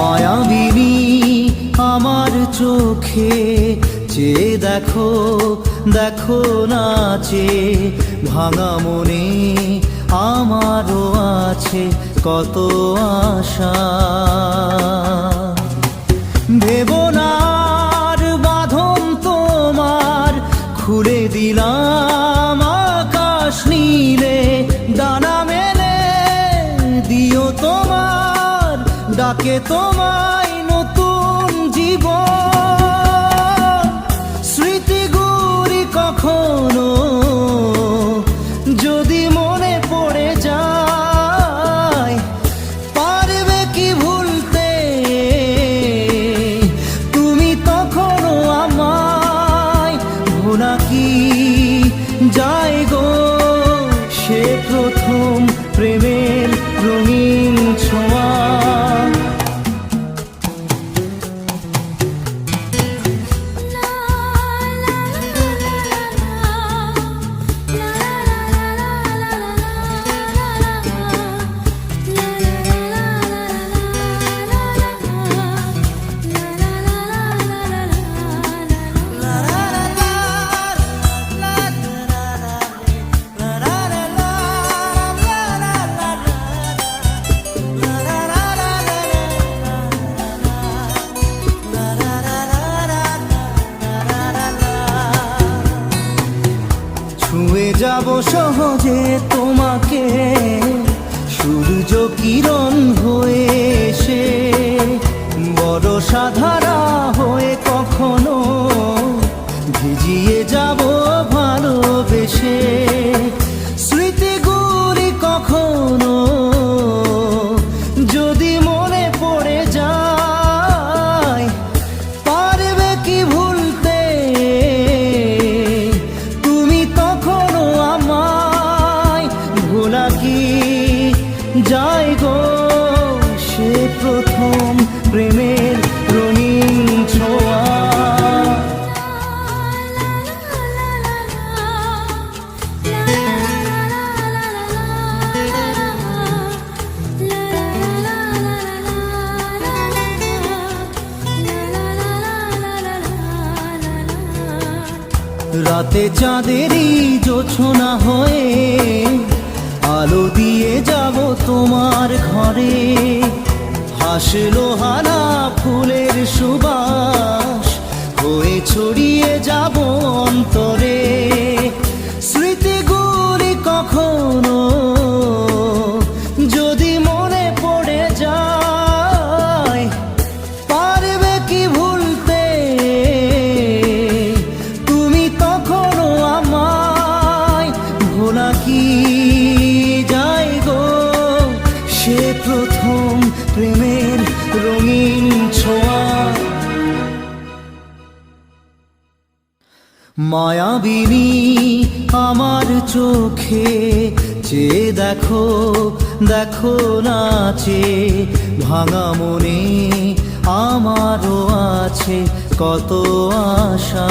মায়াবিনী আমার চোখে চেয়ে দেখো, দেখো নাচে ভাঙা মনে আমারও আছে কত আশা। ভেবো না আর বাঁধন তোমার, খুলে দিলাম আকাশ নীলে, ডানা মেলে দিও তোমার ডাকে তোমায় নতুন জীবন। স্মৃতিগুলি কখনো যদি মনে পড়ে যায়, পারবে কি ভুলতে তুমি তখনো আমায়? ভোলা কি যায় গো সে প্রথম প্রেমের রঙিন ছোঁয়া। ছুঁয়ে যাব সহজে তোমাকে সূর্য কিরণ হয়ে এসে, বরষা ধারা হয়ে কখনো ভিজিয়ে যাব ভালোবেসে। স্মৃতিগুলি কখনো যদি মনে পড়ে যায়, পারবে কি ভুলতে তুমি তখনো আমায়? ভোলা কি যায় গো সে প্রথম প্রেমের রঙিন ছোঁয়া। রাতে চাঁদেরই জোছনা হয়ে আলো দিয়ে যাব তোমার ঘরে, হাসলো হানা ফুলের সুবাস হয়ে ছড়িয়ে যাব অন্তরে। স্মৃতিগুলি কখনো যদি মনে পড়ে যায়, পারবে কি ভুলতে তুমি তখনো আমায়? ভোলা কি যায় গো সে প্রথম প্রেমের রঙিন ছোঁয়া। মায়াবিনী আমার চোখে চেয়ে দেখো, দেখো নাচে ভাঙা মনে আমারও আছে কত আশা।